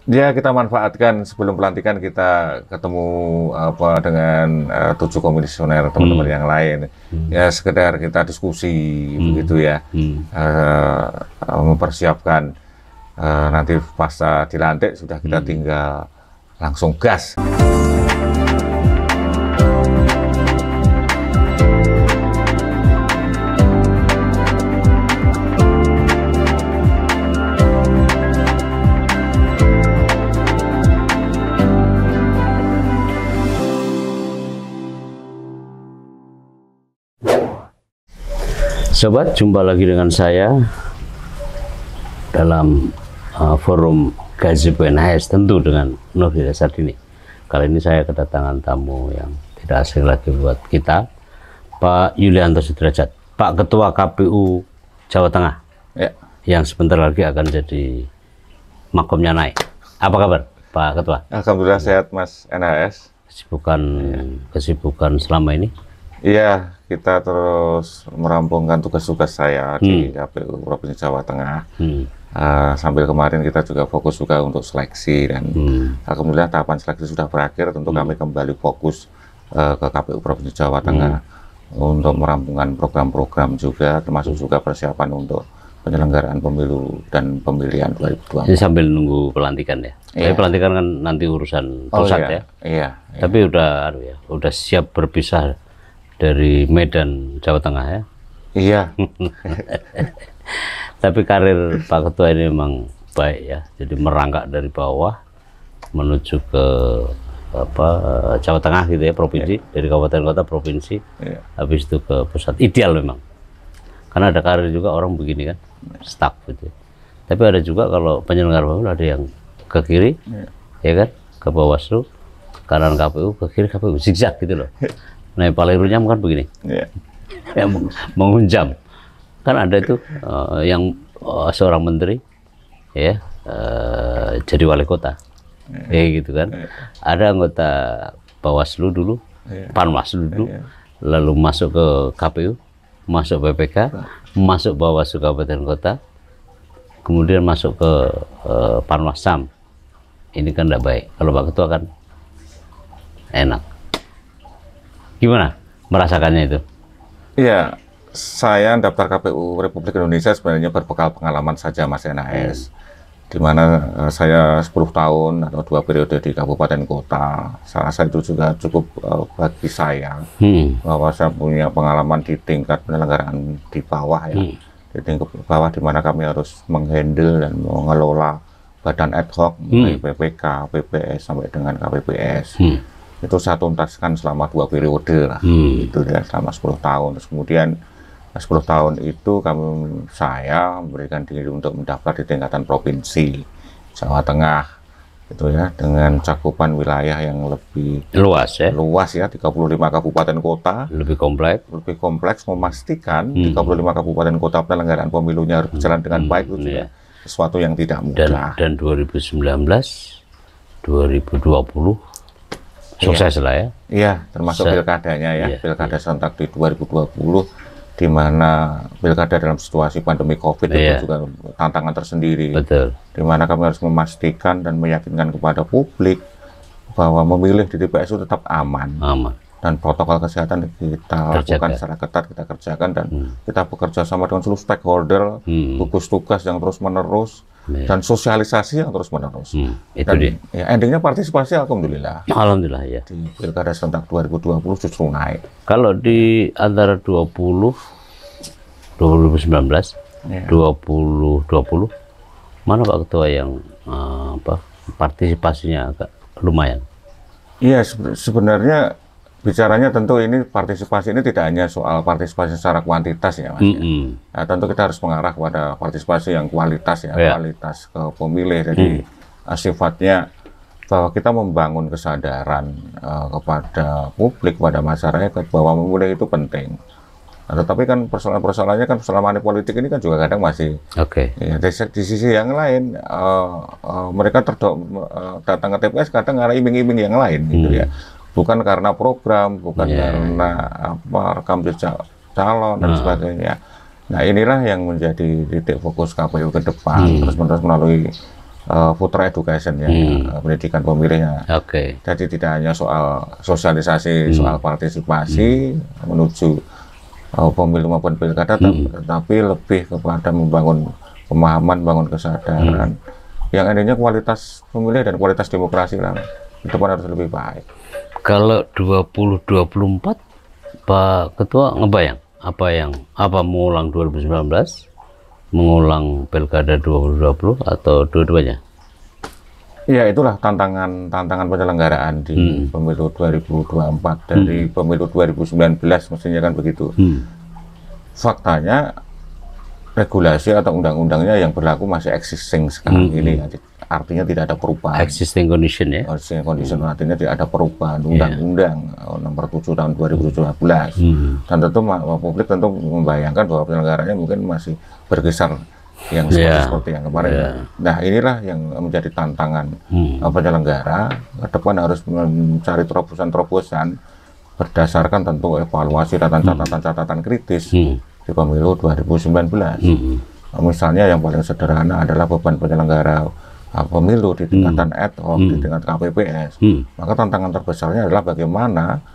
Ya, kita manfaatkan sebelum pelantikan kita ketemu dengan 7 komisioner teman-teman yang lain. Ya, sekedar kita diskusi begitu ya. Mempersiapkan nanti pasca dilantik sudah kita tinggal langsung gas. Sobat, jumpa lagi dengan saya dalam forum Gazebo NHS, tentu dengan Nurdin Sardini. Kali ini saya kedatangan tamu yang tidak asing lagi buat kita, Pak Yulianto Sudrajat, Pak Ketua KPU Jawa Tengah, Ya. yang sebentar lagi akan jadi makomnya naik. Apa kabar, Pak Ketua? Alhamdulillah sehat, Mas NHS. Kesibukan selama ini? Iya, kita terus merampungkan tugas-tugas saya di KPU Provinsi Jawa Tengah. Sambil kemarin kita juga fokus juga untuk seleksi dan alhamdulillah tahapan seleksi sudah berakhir. Tentu kami kembali fokus ke KPU Provinsi Jawa Tengah untuk merampungkan program-program juga, termasuk juga persiapan untuk penyelenggaraan pemilu dan pemilihan 2024. Ini sambil nunggu pelantikan ya. Tapi pelantikan kan nanti urusan pusat ya. Iya. Tapi udah siap berpisah dari Medan, Jawa Tengah ya. Iya. Tapi karir Pak Ketua ini memang baik ya. Jadi merangkak dari bawah menuju ke Jawa Tengah gitu ya, provinsi, dari kabupaten kota provinsi, habis itu ke pusat. Ideal memang. Karena ada karir juga orang begini kan, stuck gitu. Tapi ada juga kalau penyelenggara pemilu ada yang ke kiri, ya kan, ke Bawaslu, kanan KPU, ke kiri KPU, zigzag gitu loh. Nah, yang paling runyam kan begini, yang menghunjam. Kan ada itu yang seorang menteri, ya, jadi wali kota, gitu kan. Ada anggota Bawaslu dulu, Panwaslu dulu, lalu masuk ke KPU, masuk BPK, masuk Bawaslu kabupaten kota, kemudian masuk ke Panwascam. Ini kan tidak baik. Kalau Pak Ketua kan enak. Gimana merasakannya itu? Iya, saya daftar KPU Republik Indonesia sebenarnya berbekal pengalaman saja, Mas NHS. Di mana saya 10 tahun atau 2 periode di kabupaten kota. Saya rasa itu juga cukup bagi saya bahwa saya punya pengalaman di tingkat penyelenggaraan di bawah ya. Di tingkat bawah di mana kami harus menghandle dan mengelola badan ad hoc mulai PPK, PPS sampai dengan KPPS. Itu saya tuntaskan selama 2 periode lah, itu ya, selama 10 tahun. Terus kemudian 10 tahun itu saya memberikan diri untuk mendaftar di tingkatan provinsi Jawa Tengah, itu ya, dengan cakupan wilayah yang lebih luas ya, 35 kabupaten kota, lebih kompleks, memastikan 35 kabupaten kota penyelenggaraan pemilunya harus berjalan dengan baik, itu juga sesuatu yang tidak mudah. Dan 2019, 2020 sukses lah ya. Iya, termasuk pilkadanya ya, pilkada serentak di 2020, di mana pilkada dalam situasi pandemi COVID itu juga tantangan tersendiri. Betul. Di mana kami harus memastikan dan meyakinkan kepada publik bahwa memilih di TPS itu tetap aman. Dan protokol kesehatan kita lakukan secara ketat, kita kerjakan, dan kita bekerja sama dengan seluruh stakeholder, gugus tugas yang terus-menerus, dan sosialisasi yang terus-menerus. Itu dia. Ya, endingnya partisipasi alhamdulillah. Alhamdulillah ya. Di pilkada serentak 2020 justru naik. Kalau di antara 2019, 2020, mana Pak Ketua yang partisipasinya agak lumayan? Iya, sebenarnya bicaranya tentu ini partisipasi ini tidak hanya soal partisipasi secara kuantitas ya, Mas. Nah, tentu kita harus mengarah kepada partisipasi yang kualitas ya, kualitas ke pemilih. Jadi sifatnya bahwa kita membangun kesadaran kepada publik, kepada masyarakat bahwa memilih itu penting. Nah, tetapi kan persoalan-persoalannya kan persoalan money politik ini kan juga kadang masih ya, di sisi yang lain mereka datang ke TPS kadang karena iming-iming yang lain gitu ya. Bukan karena program, bukan karena rekam jejak calon dan sebagainya. Nah, inilah yang menjadi titik fokus KPU ke depan, terus-menerus melalui voter education ya, pendidikan pemilihnya. Jadi tidak hanya soal sosialisasi, soal partisipasi menuju pemilu maupun pilkada, tapi lebih kepada membangun pemahaman, bangun kesadaran yang endingnya kualitas pemilih dan kualitas demokrasi lah ke depan harus lebih baik. Kalau 2024 Pak Ketua ngebayang apa mengulang 2019, mengulang pilkada 2020 atau dua-duanya? Ya itulah tantangan penyelenggaraan di pemilu 2024 dari pemilu 2019 mestinya kan begitu. Faktanya regulasi atau undang-undangnya yang berlaku masih existing sekarang ini, artinya tidak ada perubahan. Existing condition ya? Existing condition artinya tidak ada perubahan undang-undang nomor 7 tahun 2017. Dan tentu publik tentu membayangkan bahwa penyelenggaranya mungkin masih berkisar yang seperti yang kemarin. Nah inilah yang menjadi tantangan penyelenggara ke depan, harus mencari terobosan-terobosan berdasarkan tentu evaluasi dan catatan-catatan kritis di pemilu 2019. Misalnya yang paling sederhana adalah beban penyelenggara pemilu di tingkatan ad hoc, di tingkat KPPS. Maka tantangan terbesarnya adalah bagaimana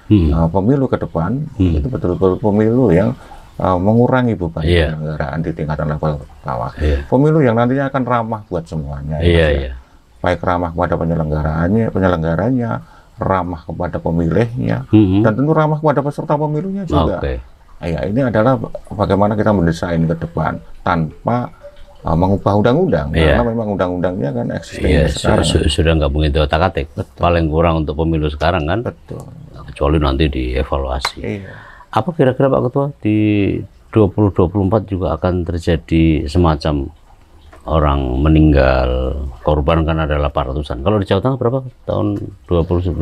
pemilu ke depan itu betul-betul pemilu yang mengurangi beban penyelenggaraan di tingkatan level bawah. Pemilu yang nantinya akan ramah buat semuanya. Baik ramah kepada penyelenggaranya, ramah kepada pemilihnya, dan tentu ramah kepada peserta pemilunya juga. Ya, ini adalah bagaimana kita mendesain ke depan tanpa mengubah undang-undang, karena memang undang-undangnya kan existing sekarang. Sudah nggak mungkin otak-atik. Paling kurang untuk pemilu sekarang kan. Kecuali nanti dievaluasi. Apa kira-kira Pak Ketua di 2024 juga akan terjadi semacam orang meninggal, korban kan ada 800-an. Kalau di Jawa Tengah berapa tahun 2019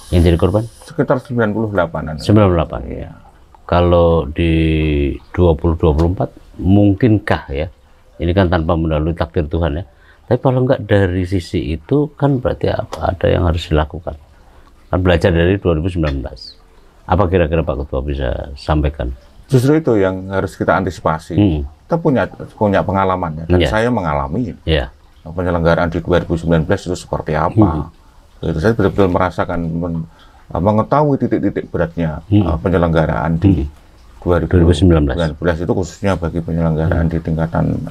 yang jadi korban? Sekitar 98-an. 98 ya. Kalau di 2024 mungkinkah ya, ini kan tanpa mendahului takdir Tuhan ya, tapi kalau enggak dari sisi itu kan berarti apa, ada yang harus dilakukan, kan belajar dari 2019. Apa kira-kira Pak Ketua bisa sampaikan? Justru itu yang harus kita antisipasi. Kita punya pengalaman ya, dan saya mengalami penyelenggaraan di 2019 itu seperti apa. Saya betul-betul merasakan, mengetahui titik-titik beratnya penyelenggaraan di 2019 itu, khususnya bagi penyelenggaraan di tingkatan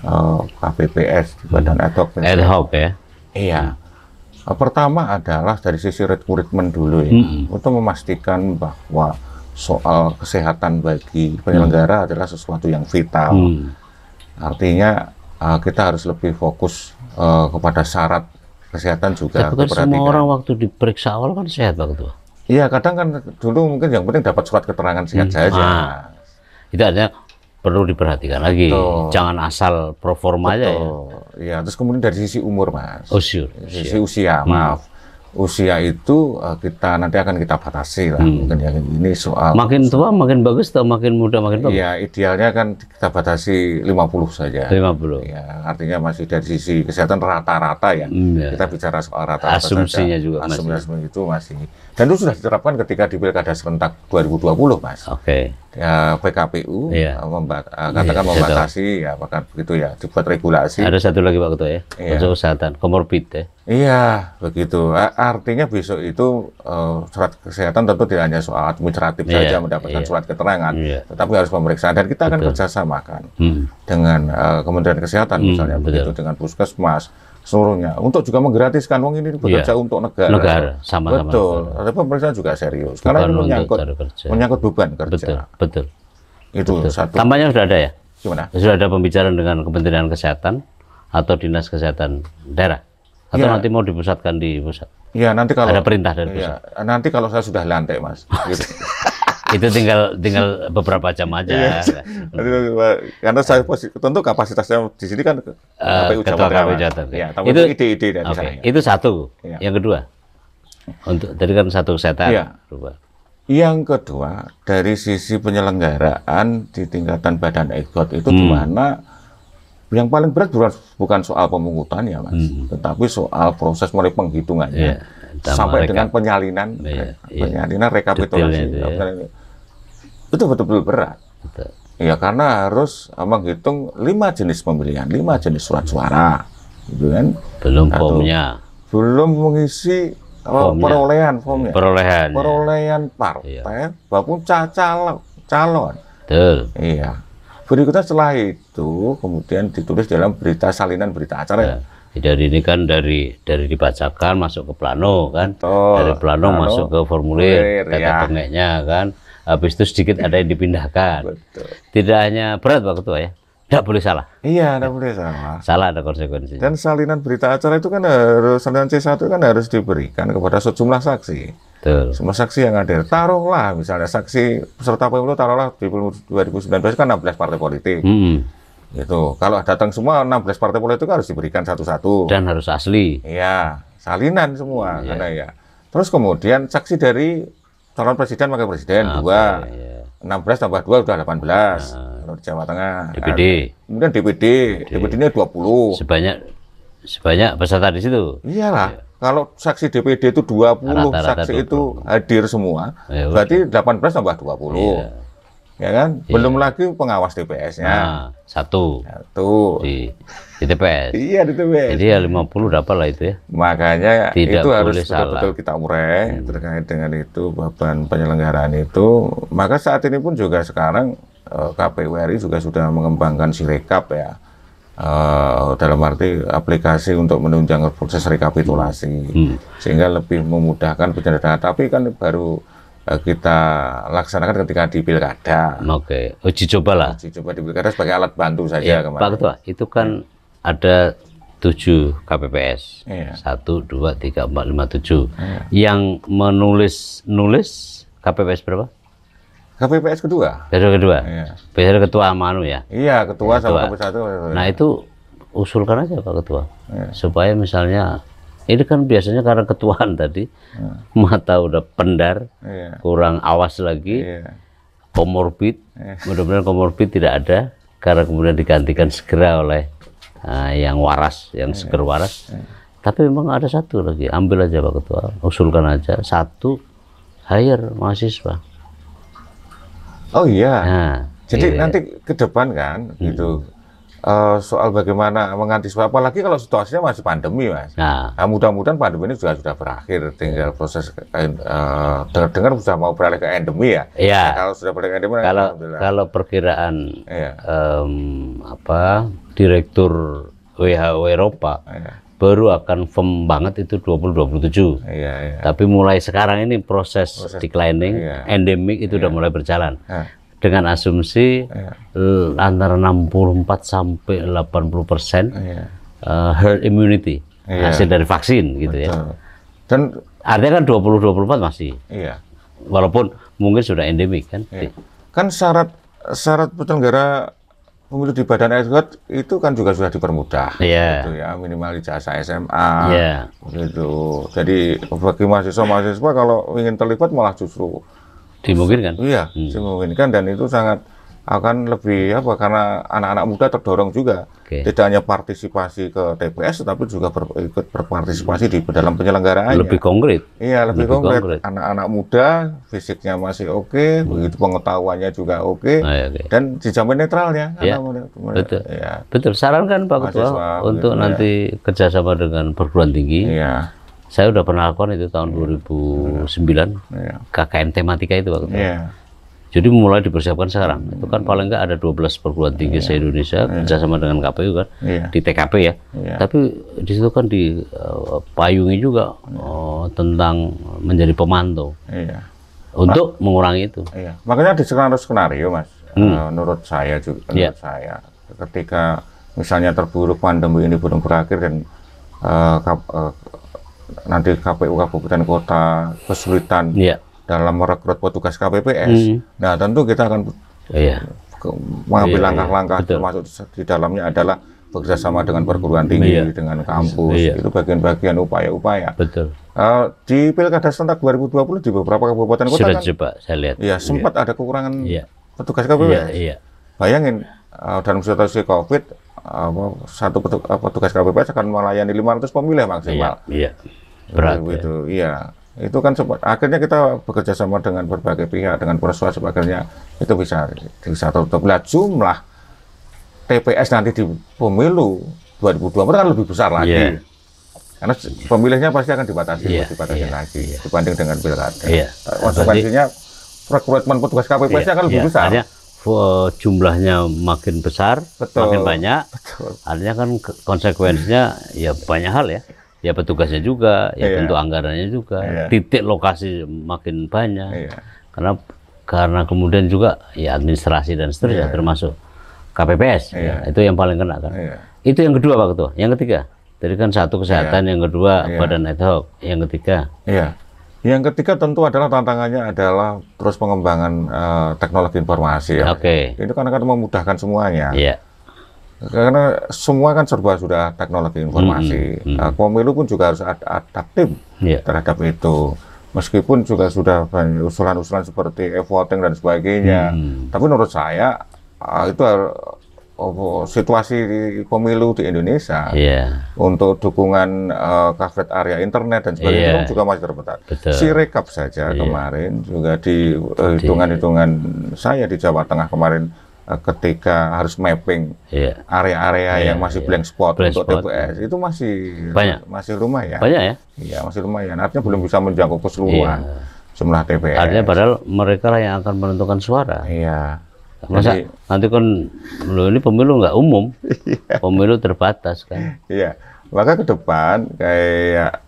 KPPS, di Badan Ad Hoc. Ad Hoc ya? Iya. Pertama adalah dari sisi rekrutmen dulu ya, untuk memastikan bahwa soal kesehatan bagi penyelenggara adalah sesuatu yang vital. Artinya kita harus lebih fokus kepada syarat kesehatan juga. Tapi kan semua orang waktu diperiksa awal kan sehat Pak Ketua? Iya, kadang kan dulu mungkin yang penting dapat surat keterangan sehat saja. Itu artinya perlu diperhatikan lagi. Jangan asal pro forma aja ya. Iya, terus kemudian dari sisi umur, Mas. Sisi usia, maaf. Usia itu nanti akan kita batasi lah. Mungkin ya, ini soal makin tua makin bagus atau makin muda makin bagus? Iya, idealnya kan kita batasi 50 saja. 50. Ya, artinya masih dari sisi kesehatan rata-rata ya. Kita bicara soal rata-rata asumsinya saja. Juga asumsi itu masih. Dan itu sudah diterapkan ketika di Pilkada serentak 2020, Mas. Ya, PKPU katakan membatasi ya, apakah begitu ya, dibuat regulasi. Ada satu lagi Pak Ketua ya, untuk kesehatan komorbid ya. Iya, begitu. Artinya besok itu surat kesehatan tentu tidak hanya soal administratif saja mendapatkan surat keterangan, tetapi harus pemeriksaan, dan kita akan kerjasamakan dengan Kementerian Kesehatan misalnya, begitu dengan Puskesmas seluruhnya, untuk juga menggratiskan. Wong ini bekerja untuk negara. Sama-sama. Betul. Tapi pemeriksaan juga serius, karena ini menyangkut beban kerja. Betul. Itu satu. Tampaknya sudah ada ya? Gimana? Sudah ada pembicaraan dengan Kementerian Kesehatan atau Dinas Kesehatan daerah? Atau nanti mau dipusatkan di pusat? Iya, nanti kalau ada perintah dari pusat. Nanti kalau saya sudah lantai, Mas. Gitu. Itu tinggal beberapa jam aja. Karena saya tentu kapasitasnya di sini kan KPU Jawa Tengah. Ya, tapi itu ide-ide dari saya. Itu satu. Yang kedua, untuk tadi kan satu kesehatan. Yang kedua, dari sisi penyelenggaraan di tingkatan Badan Egot itu, di mana yang paling berat bukan soal pemungutan ya, Mas, tetapi soal proses mulai penghitungannya sampai dengan penyalinan rekapitulasi. Itu betul-betul berat. Ya, karena harus menghitung 5 jenis pemilihan, 5 jenis surat suara. gitu kan? Belum Atau formnya. belum mengisi perolehan formnya. Perolehan partai, maupun calon. Betul. Iya. Berikutnya setelah itu kemudian ditulis dalam berita salinan berita acara. Ya. Dari ini kan dari dibacakan masuk ke plano kan, Betul. dari plano masuk ke formulir, ya. data bengeknya kan, habis itu sedikit ada yang dipindahkan. Betul. Tidak hanya berat Pak Ketua ya, tidak boleh salah. Iya, tidak boleh salah. Salah ada konsekuensinya. Dan salinan berita acara itu kan harus, salinan C1 kan harus diberikan kepada sejumlah saksi. Betul. Semua saksi yang hadir. Taruhlah misalnya saksi peserta pemilu, taruhlah di 2019 kan 16 partai politik. Gitu. Kalau datang semua 16 partai politik harus diberikan satu-satu. Dan harus asli. Iya, salinan semua. Karena ya. Terus kemudian saksi dari calon presiden, wakil presiden, 2. 16 tambah 2 udah 18. Kalau di Jawa Tengah. DPD. Kemudian DPD-nya 20. Sebanyak peserta di situ. Iyalah. Kalau saksi DPD itu 20, saksi 20. Itu hadir semua. Berarti 18 tambah 20. Ya kan? Belum lagi pengawas TPS-nya. Satu di TPS. Iya, di TPS. Jadi ya 50 dapat lah itu ya. Makanya tidak itu harus salah. betul-betul kita urai terkait dengan itu, beban penyelenggaraan itu. Maka saat ini pun juga sekarang KPU RI juga sudah mengembangkan Sirekap ya. Dalam arti aplikasi untuk menunjang proses rekapitulasi. Sehingga lebih memudahkan penyelenggaraan. Tapi kan baru kita laksanakan ketika di pilkada. Oke, uji coba lah. Uji coba di pilkada sebagai alat bantu saja kemarin. Pak Ketua, itu kan ada 7 KPPS. 1, 2, 3, 4, 5, 7. Yang nulis KPPS berapa? KPPS kedua. Kedua. Biasanya ketua Manu ya? Iya, ketua sama KPPS 1. Nah itu usulkan aja Pak Ketua. Supaya misalnya ini kan biasanya karena ketuaan tadi, mata udah pendar, kurang awas lagi, komorbid, mudah-mudahan komorbid tidak ada, karena kemudian digantikan segera oleh yang waras, yang seger waras. Tapi memang ada satu lagi, ambil aja Pak Ketua, usulkan aja, 1, hire mahasiswa. Oh iya, nah, jadi nanti ke depan kan, gitu. Soal bagaimana mengantisipasi, apalagi kalau situasinya masih pandemi, Mas. Nah, mudah-mudahan pandemi ini juga sudah berakhir, tinggal proses dengar sudah mau beralih ke endemi ya. Iya. Nah, kalau sudah beralih ke endemi, kalau perkiraan Direktur WHO Eropa baru akan firm banget itu 2027. Tapi mulai sekarang ini proses declining, endemik itu udah mulai berjalan. Dengan asumsi antara 64 sampai 80% herd immunity hasil dari vaksin gitu. Betul. Ya. Dan artinya kan 2024 masih. Walaupun mungkin sudah endemik kan. Kan syarat penyelenggara pemilu di Badan Exekutif itu kan juga sudah dipermudah. Gitu ya, minimal ijazah SMA. Gitu. Jadi bagi mahasiswa kalau ingin terlibat malah justru dimungkinkan. Iya, dimungkinkan, dan itu sangat akan lebih karena anak-anak muda terdorong juga tidak hanya partisipasi ke TPS tetapi juga ikut berpartisipasi di dalam penyelenggaraannya. Lebih konkret. Iya, lebih konkret. Anak-anak muda fisiknya masih oke, begitu pengetahuannya juga oke, dan dijamin netralnya. Betul. Betul. Sarankan Pak Ketua untuk nanti kerjasama dengan perguruan tinggi. Saya udah pernah lakukan itu tahun 2009, KKN tematika itu Pak Ketua. Jadi mulai dipersiapkan sekarang. Itu kan paling nggak ada 12 perguruan tinggi se-Indonesia kerjasama dengan KPU kan, di TKP ya. Tapi di situ kan dipayungi juga tentang menjadi pemantau untuk mengurangi itu. Makanya di skenario Mas, menurut saya juga, ketika misalnya terburuk pandemi ini belum berakhir dan nanti KPU kabupaten kota kesulitan dalam merekrut petugas KPPS, nah tentu kita akan mengambil langkah-langkah, termasuk di dalamnya adalah bekerjasama dengan perguruan tinggi, dengan kampus, itu bagian-bagian upaya-upaya. Betul. Di Pilkada serentak 2020 di beberapa kabupaten kota sudah kan, coba saya lihat. Sempat ada kekurangan petugas KPPS. Bayangin dalam situasi COVID, satu petugas KPPS akan melayani 500 pemilih maksimal. Berat. Gitu. Itu kan sempat. Akhirnya kita bekerja sama dengan berbagai pihak, dengan persuasif, akhirnya itu bisa tertutup. Jumlah TPS nanti di pemilu 2024 kan lebih besar lagi. Yeah. Karena pemilihnya pasti akan dibatasi lagi dibanding dengan pilkada. Konsekuensinya rekrutmen petugas KPPS akan lebih besar. Artinya jumlahnya makin besar, makin banyak. Artinya kan konsekuensinya ya banyak hal ya. Ya petugasnya juga, ya tentu anggarannya juga, titik lokasi makin banyak. Karena kemudian juga ya administrasi dan seterusnya termasuk KPPS. Itu yang paling kena kan. Itu yang kedua Pak Ketua. Yang ketiga, jadi kan satu kesehatan, yang kedua badan ad hoc, yang ketiga. Yang ketiga tentu adalah tantangannya adalah terus pengembangan teknologi informasi. Ini kan akan memudahkan semuanya. Karena semua kan serba sudah teknologi informasi. Pemilu pun juga harus adaptif terhadap itu. Meskipun juga sudah banyak usulan-usulan seperti e-voting dan sebagainya. Tapi menurut saya itu situasi di pemilu di Indonesia untuk dukungan coverage area internet dan sebagainya itu juga masih terbatas. Sirekap saja kemarin juga di hitungan-hitungan saya di Jawa Tengah kemarin ketika harus mapping area-area yang masih blank spot untuk TPS itu masih lumayan. Banyak ya? Iya, masih lumayan. Artinya belum bisa menjangkau keseluruhan jumlah TPS. Artinya padahal mereka lah yang akan menentukan suara. Masa nanti kan ini pemilu nggak umum, pemilu terbatas kan? Maka ke depan kayak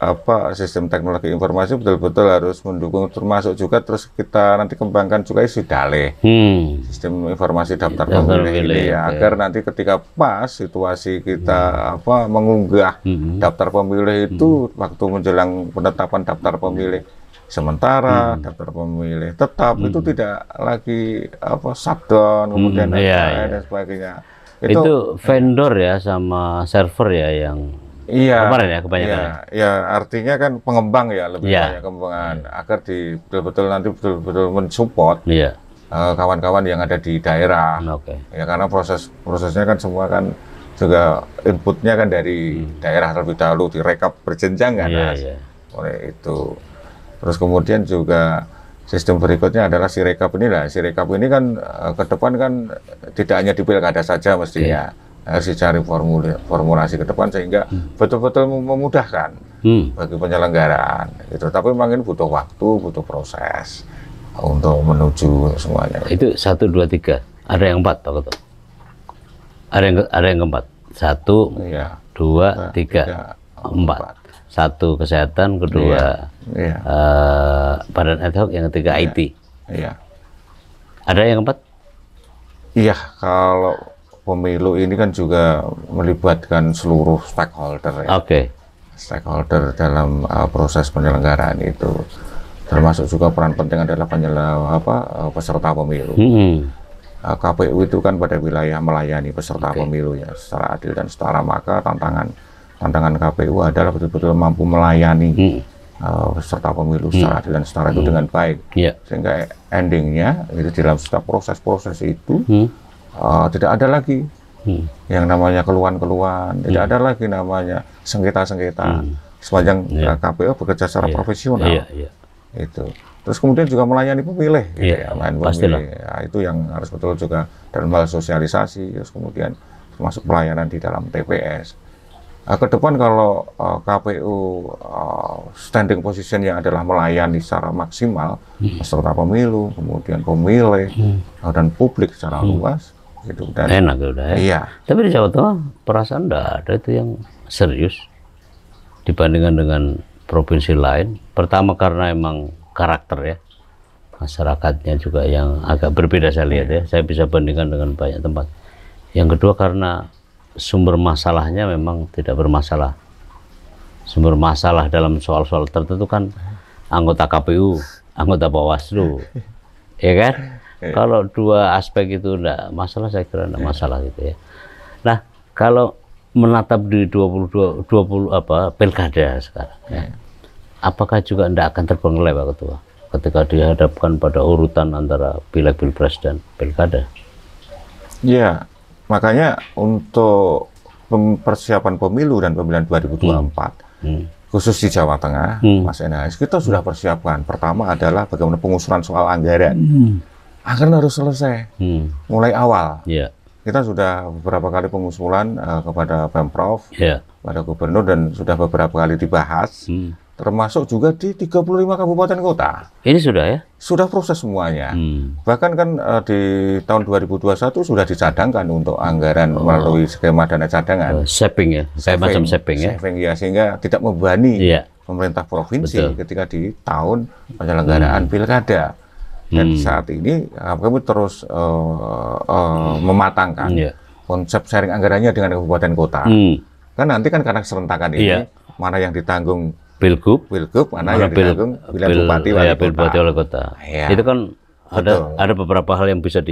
sistem teknologi informasi betul-betul harus mendukung, termasuk juga terus kita nanti kembangkan juga isi DALE, sistem informasi daftar pemilih agar nanti ketika pas situasi kita mengunggah daftar pemilih itu waktu menjelang penetapan daftar pemilih sementara, daftar pemilih tetap itu tidak lagi shutdown kemudian dan sebagainya. Itu vendor ya sama server ya yang kemarin ya kebanyakan. Artinya kan pengembang lebih banyak pengembangan agar betul-betul nanti betul-betul mensupport kawan-kawan yang ada di daerah. Karena prosesnya kan semua kan juga inputnya kan dari daerah terlebih dahulu direkap berjenjang kan. Oleh itu. Terus kemudian juga sistem berikutnya adalah Sirekap inilah. Sirekap ini kan ke depan kan tidak hanya di pilkada saja mestinya. Harus dicari formulasi ke depan sehingga betul-betul memudahkan bagi penyelenggaraan gitu. Tapi memang ini butuh waktu, butuh proses untuk menuju semuanya. Itu 1, 2, 3. Ada yang 4 Pak Ketua. Ada yang keempat. 1, 2, 3, 4. 1 kesehatan, kedua badan ad hoc, yang ketiga IT. Ada yang keempat? Kalau pemilu ini kan juga melibatkan seluruh stakeholder stakeholder dalam proses penyelenggaraan itu, termasuk juga peran penting adalah peserta pemilu. KPU itu kan pada wilayah melayani peserta pemilu secara adil dan setara, maka tantangan KPU adalah betul-betul mampu melayani peserta pemilu secara adil dan setara itu dengan baik, sehingga endingnya itu dalam setiap proses-proses itu tidak ada lagi yang namanya keluhan-keluhan, tidak ada lagi namanya sengketa-sengketa sepanjang KPU bekerja secara profesional. Itu. Terus kemudian juga melayani pemilih, pemilih. Itu yang harus betul juga dalam hal sosialisasi, terus kemudian termasuk pelayanan di dalam TPS. Ke depan kalau KPU standing positionnya adalah melayani secara maksimal peserta pemilu, kemudian pemilih dan publik secara luas, gitu. Dan enak udah Tapi di Jawa Tengah perasaan enggak ada itu yang serius dibandingkan dengan provinsi lain. Pertama karena emang karakter ya, masyarakatnya juga yang agak berbeda saya lihat ya. Saya bisa bandingkan dengan banyak tempat. Yang kedua karena sumber masalahnya memang tidak bermasalah. Sumber masalah dalam soal-soal tertentu kan anggota KPU, anggota Bawaslu, ya kan? Kalau dua aspek itu enggak masalah, saya kira enggak masalah gitu ya. Nah, kalau menatap di 20 pilkada sekarang, apakah juga enggak akan terbengkelai Pak Ketua ketika dihadapkan pada urutan antara pileg, pilpres dan pilkada? Ya, makanya untuk persiapan pemilu dan pemilihan 2024, khusus di Jawa Tengah, Mas Enas, kita sudah persiapkan. Pertama adalah bagaimana pengusuran soal anggaran. Anggaran harus selesai mulai awal. kita sudah beberapa kali pengusulan kepada Pemprov, Ya. pada gubernur, dan sudah beberapa kali dibahas, termasuk juga di 35 kabupaten kota. Ini sudah ya? Sudah proses semuanya. Bahkan kan di tahun 2021 sudah dicadangkan untuk anggaran melalui skema dana cadangan. Saving ya, kayak macam saving ya. Saving ya, sehingga tidak membebani Iya. pemerintah provinsi ketika di tahun penyelenggaraan pilkada. Dan saat ini kami terus mematangkan konsep sharing anggarannya dengan kabupaten kota. Kan nanti kan karena keserentakan ini, mana yang ditanggung Pilgub, mana yang ditanggung pilihan bupati wali kota. Ya. Itu kan ada beberapa hal yang bisa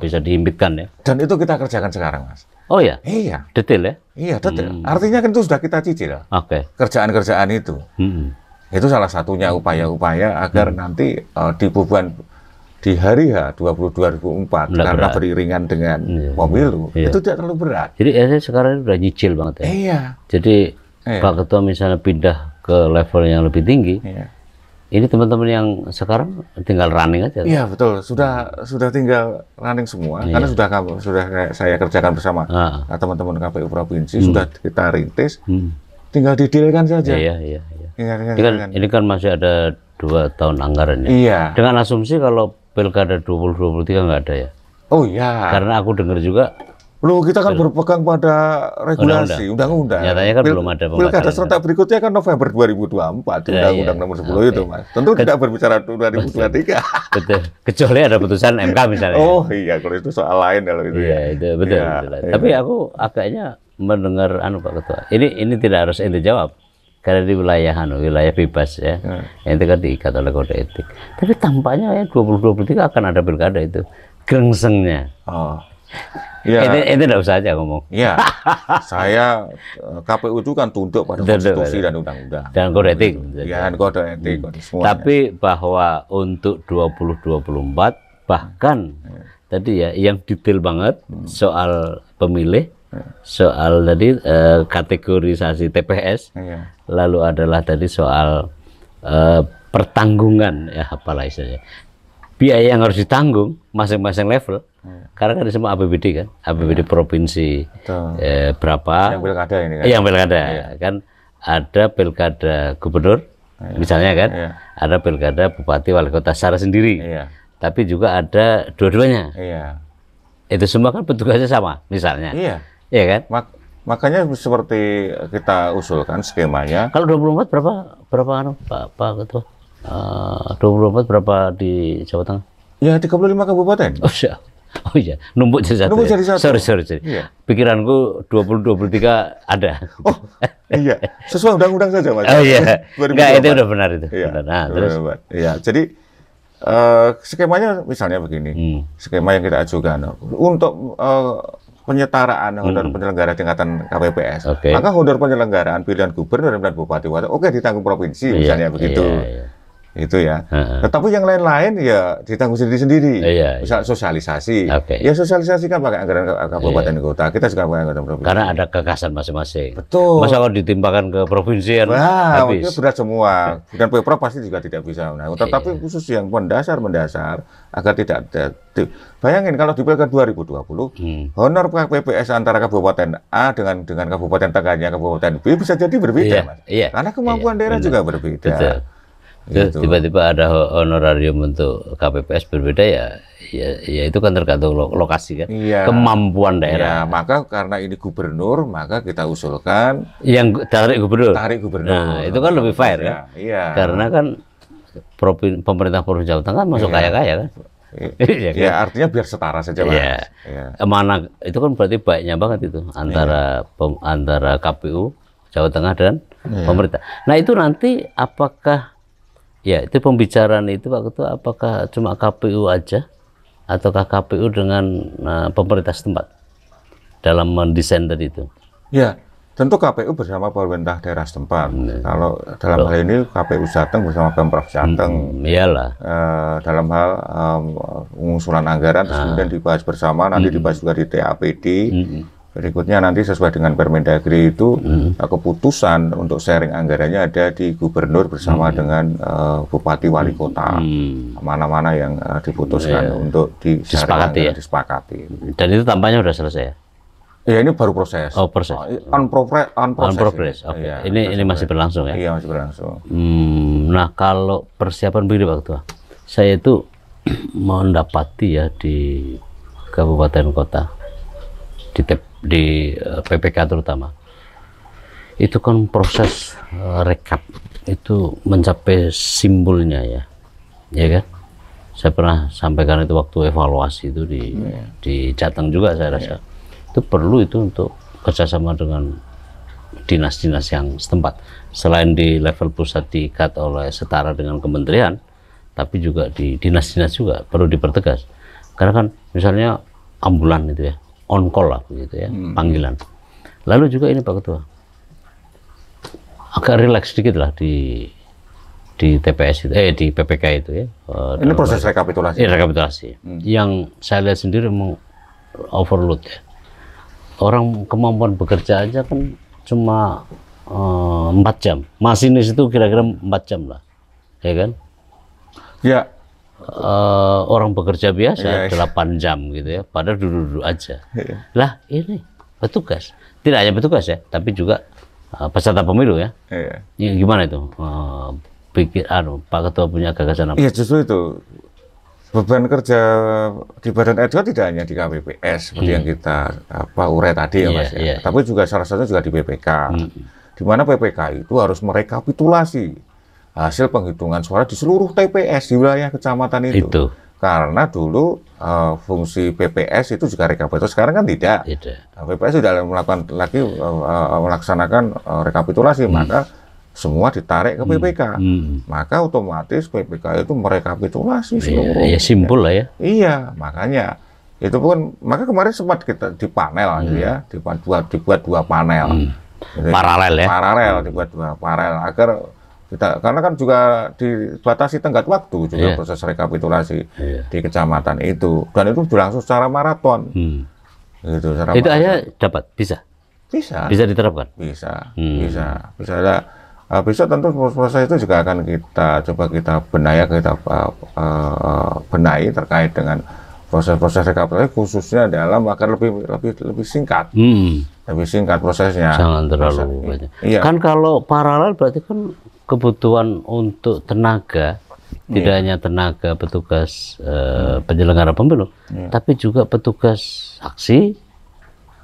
bisa dihimpitkan ya. Dan itu kita kerjakan sekarang, Mas. Oh ya? Iya. Detail ya? Iya, detail. Artinya kan itu sudah kita cicil. Oke. Kerjaan-kerjaan itu. Itu salah satunya upaya-upaya agar nanti di beban di hari H 2024 karena berat. beriringan dengan pemilu itu tidak terlalu berat. Jadi sekarang udah nyicil banget ya. Iya. Jadi Pak Ketua misalnya pindah ke level yang lebih tinggi, ini teman-teman yang sekarang tinggal running aja. Iya betul, sudah tinggal running semua karena sudah saya kerjakan bersama teman-teman KPU provinsi, sudah kita rintis, tinggal didilkan saja. Iya. Ini kan masih ada 2 tahun anggaran ya. Iya. Dengan asumsi kalau pilkada 2023 nggak ada ya. Oh iya. Karena aku dengar juga. Loh, kita kan berpegang pada regulasi, undang-undang. Nyatanya kan belum ada pilkada serentak berikutnya kan November 2024, Undang-Undang Nomor 10 itu, Mas. Tentu tidak berbicara 2023. Betul. Kecuali ada putusan MK misalnya. Oh iya, kalau itu soal lain kalau itu. Iya, itu betul. Tapi aku agaknya mendengar Pak Ketua. Ini tidak harus ente jawab. Karena di wilayah bebas ya. Ente kan diikat oleh kode etik. Tapi tampaknya ya 2023 akan ada pilkada itu. Gerengsengnya. Oh. Ya, itu tidak usah aja ngomong. Iya, saya KPU itu kan tunduk pada konstitusi dan undang-undang. Dan kode etik. Ya, kode etik. Tapi bahwa untuk 2024 bahkan tadi ya yang detail banget soal pemilih, soal tadi kategorisasi TPS, lalu adalah tadi soal pertanggungan ya apalah istilahnya. Biaya yang harus ditanggung masing-masing level, karena kan semua APBD kan, APBD provinsi berapa? Yang pilkada ini kan? Yang pilkada kan ada pilkada gubernur, misalnya kan, ada pilkada bupati wali kota secara sendiri, tapi juga ada dua-duanya. Itu semua kan petugasnya sama, misalnya. Iya kan? Makanya seperti kita usulkan skemanya. Kalau 24 berapa Pak Ketua? 24 berapa di Jawa Tengah? Ya 35 kabupaten. Oh iya, numpuk jadi satu. Sorry. Iya. Pikiranku 20-23 ada. Oh iya, sesuai undang-undang saja Mas. Oh iya, enggak itu udah benar itu. Iya. Nah, terus. Iya, jadi skemanya misalnya begini, skema yang kita ajukan untuk penyetaraan honor penyelenggara tingkatan KPPS, maka honor penyelenggaraan pilihan gubernur dan bupati ditanggung provinsi, misalnya begitu. Itu ya. Tetapi yang lain-lain ya ditanggung sendiri-sendiri. Misal sosialisasi. Ya sosialisasikan pakai anggaran kabupaten kota. Kita juga pakai anggaran provinsi. Karena ada kekasan masing-masing. Betul. Masa kalau ditimpakan ke provinsi kan habis. Itu berat semua. Dan Pemprov pasti juga tidak bisa. Tetapi khusus yang mendasar agar tidak bayangin kalau di pilkada 2020 honor PPS antara kabupaten A dengan kabupaten tengahnya kabupaten B bisa jadi berbeda, Mas. Karena kemampuan daerah juga berbeda. Betul. Gitu. Tiba-tiba ada honorarium untuk KPPS berbeda ya itu kan tergantung lokasi kan, kemampuan daerah. Maka karena ini gubernur, maka kita usulkan yang tarik gubernur. Nah, itu kan lebih fair kan? Karena kan pemerintah provinsi Jawa Tengah masuk kaya-kaya kan. Artinya biar setara saja, Mas. Mana itu kan berarti baiknya banget itu antara KPU Jawa Tengah dan pemerintah. Nah, itu nanti apakah itu pembicaraan itu Pak Ketua, apakah cuma KPU aja ataukah KPU dengan pemerintah setempat dalam mendesain tadi itu? Ya, tentu KPU bersama pemerintah daerah setempat. Kalau dalam hal ini KPU Jateng bersama Pemprov Jateng. Iyalah. Dalam hal pengusulan anggaran terus kemudian dibahas bersama, nanti dibahas juga di TAPD. Berikutnya nanti sesuai dengan Permendagri itu keputusan untuk sharing anggarannya ada di gubernur bersama dengan bupati wali kota. Mana-mana yang diputuskan untuk disepakati ya. Disepakati. Dan itu tampaknya sudah selesai ya? Ya ini baru proses. Oh proses. On progress. Oke. Ya, ini masih berlangsung ya? Iya masih berlangsung. Nah kalau persiapan begini Pak Ketua, saya itu mendapati ya di kabupaten kota, di PPK terutama, itu kan proses rekap itu mencapai simbolnya ya kan? Saya pernah sampaikan itu waktu evaluasi itu di Jateng juga saya rasa. Itu perlu itu untuk kerjasama dengan dinas-dinas yang setempat. Selain di level pusat diikat oleh setara dengan kementerian, tapi juga di dinas-dinas juga perlu dipertegas. Karena kan misalnya ambulan itu ya, on call lah begitu ya, panggilan. Lalu juga ini Pak Ketua, agak rileks sedikit lah di TPS itu, di PPK itu ya. Ini proses rekapitulasi. Rekapitulasi. Yang saya lihat sendiri memang overload ya. Orang kemampuan bekerja aja kan cuma 4 jam. Masinis itu kira-kira 4 jam lah, ya kan? Ya. Orang bekerja biasa 8 jam gitu ya, padahal duduk-duduk aja. Lah ini petugas, tidak hanya petugas ya, tapi juga peserta pemilu ya. Ya gimana itu? Pak Ketua punya gagasan apa? Iya justru itu. Beban kerja di Badan Etika tidak hanya di KPPS seperti yang kita urai tadi ya Mas ya. Tapi juga salah satunya juga di BPK. Di mana PPK itu harus merekapitulasi hasil penghitungan suara di seluruh TPS di wilayah kecamatan itu. Karena dulu fungsi PPS itu juga rekapitulasi, sekarang kan tidak. Nah, PPS sudah melakukan lagi melaksanakan rekapitulasi, maka semua ditarik ke PPK, maka otomatis PPK itu merekapitulasi seluruh. Ya simpul lah ya. Iya, makanya itu pun, maka kemarin sempat kita di panel gitu ya, dibuat 2 panel. Paralel ya. Paralel, dibuat 2 paralel agar kita, karena kan juga dibatasi tenggat waktu juga proses rekapitulasi di kecamatan itu, dan itu berlangsung secara maraton. Gitu, itu aja dapat bisa diterapkan. Bisa. Besok tentu proses itu juga akan kita coba benahi terkait dengan proses rekapitulasi, khususnya dalam agar lebih singkat. Lebih singkat prosesnya. Jangan terlalu banyak. Iya. Kan kalau paralel berarti kan kebutuhan untuk tenaga, tidak hanya tenaga petugas penyelenggara pemilu, tapi juga petugas saksi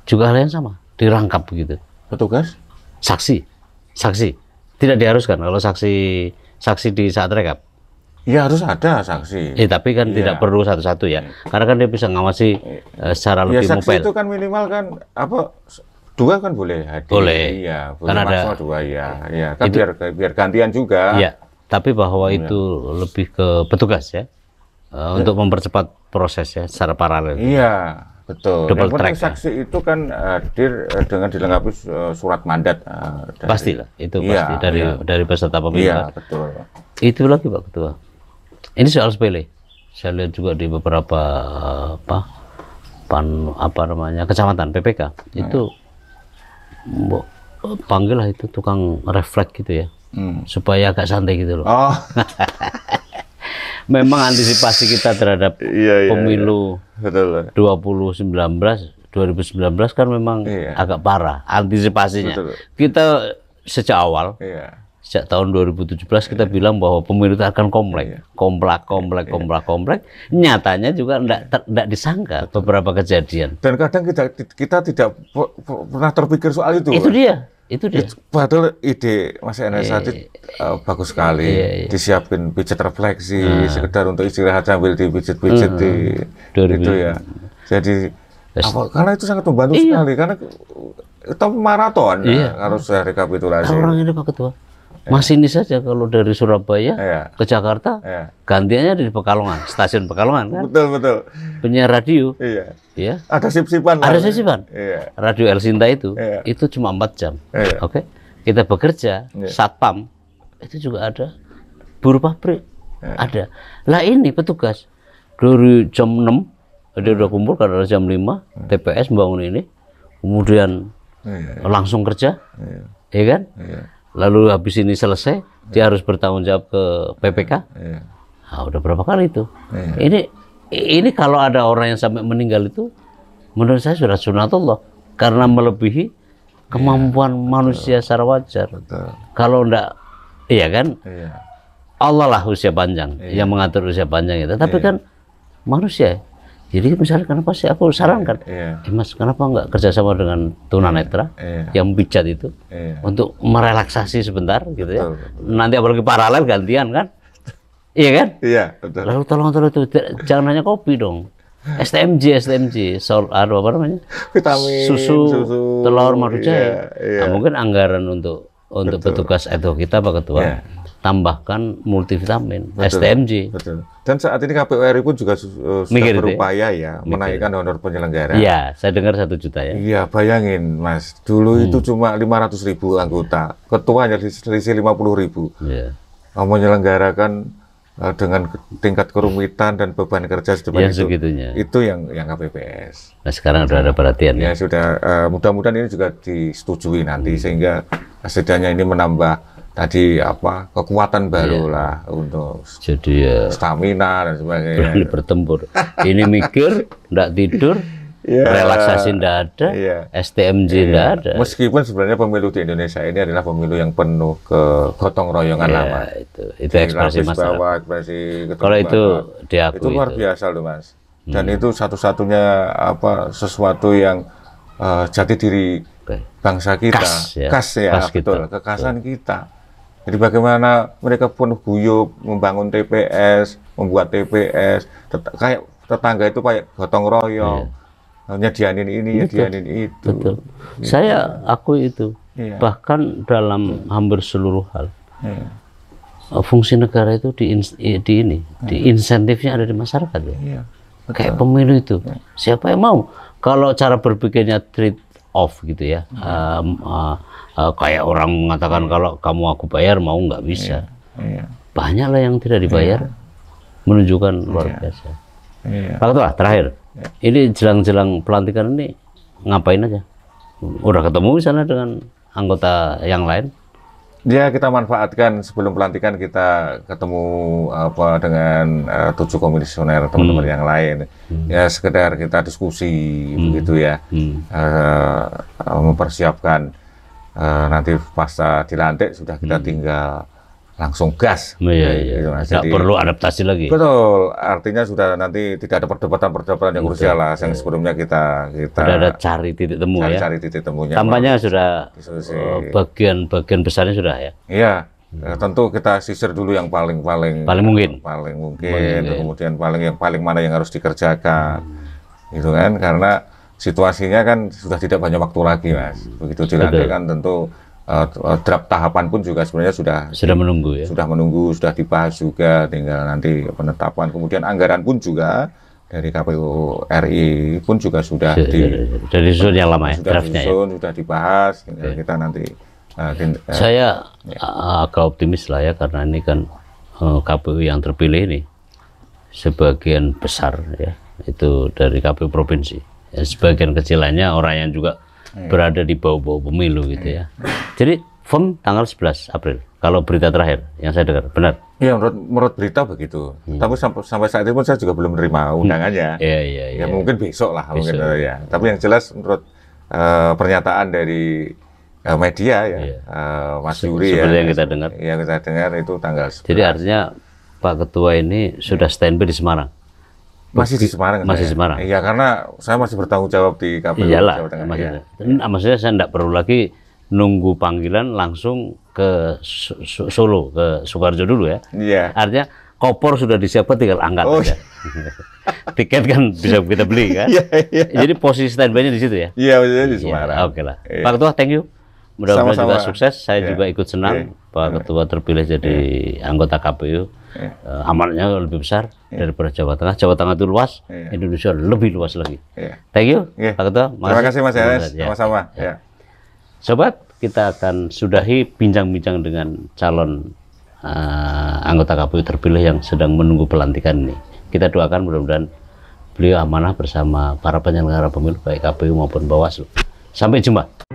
juga hal yang sama, dirangkap begitu. Petugas? Saksi. Tidak diharuskan kalau saksi di saat rekap. Ya harus ada saksi. Tapi kan tidak perlu satu-satu ya, karena kan dia bisa ngawasi secara lebih saksi mobile. Itu kan minimal kan 2 kan boleh hadir. Boleh. Iya, kan ada 2 ya. Kan itu, biar gantian juga. Iya, tapi bahwa itu lebih ke petugas ya. Untuk mempercepat prosesnya secara paralel. Iya, betul. Double track. Saksi itu kan hadir dengan dilengkapi surat mandat. Pastilah, itu pasti dari peserta pemilu. Iya, betul. Itu lagi Pak Ketua. Ini soal sepele. Saya lihat juga di beberapa kecamatan PPK itu panggil lah itu tukang refleks gitu ya, supaya agak santai gitu loh. Memang antisipasi kita terhadap pemilu 2019 kan memang agak parah antisipasinya. Kita sejak awal, sejak tahun 2017 kita bilang bahwa pemilu itu akan komplek. Nyatanya juga tidak disangka beberapa kejadian. Dan kadang kita tidak pernah terpikir soal itu. Itu dia. Padahal ide Mas Enes tadi bagus sekali. Disiapin pijat refleksi, sekedar untuk istirahat sambil dipijat-pijat itu ya. Jadi karena itu sangat membantu sekali, karena itu maraton harus rekapitulasi. Orang ini Pak Ketua, masinis saja kalau dari Surabaya ke Jakarta, gantiannya di Pekalongan, stasiun Pekalongan kan. Betul. Penyiar radio. Iya. Ada sip-sipan. Ada sip-sipan. Radio El Sinta itu cuma 4 jam. Oke. Kita bekerja, satpam itu juga ada, buruh pabrik ada. Lah ini petugas dari jam 6 dia udah kumpul karena jam 5 TPS membangun ini, kemudian langsung kerja, ya kan? Lalu habis ini selesai, dia harus bertanggung jawab ke PPK. Nah, udah berapa kali itu? Ini kalau ada orang yang sampai meninggal itu, menurut saya sudah sunatullah, karena melebihi kemampuan manusia secara wajar. Kalau enggak, iya kan? Allah lah usia panjang, yang mengatur usia panjang itu. Tapi kan manusia. Jadi misalnya kenapa sih aku sarankan, Mas kenapa enggak kerjasama dengan tunanetra yang pijat itu untuk merelaksasi sebentar gitu ya. Nanti apalagi paralel gantian kan, iya kan? Iya betul. Lalu tolong itu jangan hanya kopi dong, STMJ, apa namanya? Vitamin, susu, telur, madu jahe. Nah, mungkin anggaran untuk petugas itu kita Pak Ketua. Tambahkan multivitamin, STMJ. Betul. Dan saat ini KPU RI pun juga sudah berupaya menaikkan honor penyelenggara. Iya, saya dengar 1 juta ya. Iya, bayangin Mas, dulu itu cuma 500.000 anggota, ketua hanya selisih 50.000. Iya. Menyelenggarakan dengan tingkat kerumitan dan beban kerja seperti itu yang KPPS. Nah sekarang sudah ada perhatian ya. Sudah, mudah-mudahan ini juga disetujui nanti sehingga setidaknya ini menambah tadi kekuatan baru lah untuk jadi stamina dan sebagainya. Berani bertempur. Ini mikir, nggak tidur, relaksasi nggak ada, STMJ nggak ada. Meskipun sebenarnya pemilu di Indonesia ini adalah pemilu yang penuh gotong royongan lama. Itu ekspresi masyarakat. Kalau itu diakui. Itu luar biasa loh Mas. Dan itu satu-satunya sesuatu yang jati diri bangsa kita. Khas betul. Kekhasan kita. Jadi bagaimana mereka penuh guyup membangun TPS, membuat TPS, kayak tetangga itu kayak gotong royong, nyedianin ini, nyedianin itu. Betul. Saya akui itu. Bahkan dalam hampir seluruh hal, fungsi negara itu di insentifnya ada di masyarakat ya. Kayak pemilu itu, siapa yang mau? Kalau cara berpikirnya trade off gitu ya. Kayak orang mengatakan kalau kamu aku bayar mau nggak bisa. Banyaklah yang tidak dibayar, menunjukkan luar biasa. Pak Ketua, terakhir, ini jelang-jelang pelantikan ini ngapain aja? Udah ketemu misalnya dengan anggota yang lain? Ya kita manfaatkan sebelum pelantikan kita ketemu dengan 7 komisioner teman-teman yang lain. Ya sekedar kita diskusi begitu ya, mempersiapkan. Nanti pasca dilantik sudah kita tinggal langsung gas. Gitu, tidak perlu adaptasi lagi. Betul, artinya sudah nanti tidak ada perdebatan yang krusial lah. Yang sebelumnya kita ada cari titik temu cari titik temunya. Tampaknya sudah bagian besarnya sudah ya. Iya, tentu kita sisir dulu yang paling mungkin. Kemudian paling mana yang harus dikerjakan, gitu kan? Karena situasinya kan sudah tidak banyak waktu lagi Mas. Begitu dilantik kan tentu draft tahapan pun juga sebenarnya sudah menunggu ya. Sudah dibahas juga, tinggal nanti penetapan. Kemudian anggaran pun juga dari KPU RI pun juga sudah dari zon yang lama ya, draftnya sudah dibahas, tinggal kita nanti saya agak optimis lah ya, karena ini kan KPU yang terpilih ini sebagian besar ya itu dari KPU provinsi. Ya, sebagian kecil lainnya orang yang juga berada di bawah-bawah pemilu gitu ya. Jadi firm tanggal 11 April. Kalau berita terakhir yang saya dengar, benar? Iya, menurut berita begitu. Tapi sampai saat ini pun saya juga belum menerima undangannya. Iya. Mungkin besok lah mungkin ya. Tapi yang jelas menurut pernyataan dari media ya, Mas Yuri seperti yang kita dengar. Yang kita dengar itu tanggal 11. Jadi artinya Pak Ketua ini sudah standby di Semarang. Masih di Semarang. Semarang. Iya, karena saya masih bertanggung jawab di KPU Jawa Tengah. Maksudnya saya tidak perlu lagi nunggu panggilan langsung ke Solo, ke Sukoharjo dulu ya. Iya. Artinya kopor sudah disiapkan, tinggal angkat aja. Tiket kan bisa kita beli kan. Jadi posisi standby-nya di situ ya. Iya, di Semarang. Oke lah. Pak Ketua, thank you. Mudah-mudahan juga sukses. Saya juga ikut senang Pak Ketua terpilih jadi anggota KPU. Amanatnya lebih besar daripada Jawa Tengah. Jawa Tengah itu luas, Indonesia lebih luas lagi. Thank you, Pak Ketua. Terima kasih Mas Enes. Sama-sama. Sobat, kita akan sudahi bincang-bincang dengan calon anggota KPU terpilih yang sedang menunggu pelantikan ini. Kita doakan mudah-mudahan beliau amanah bersama para penyelenggara pemilu baik KPU maupun Bawaslu. Sampai jumpa.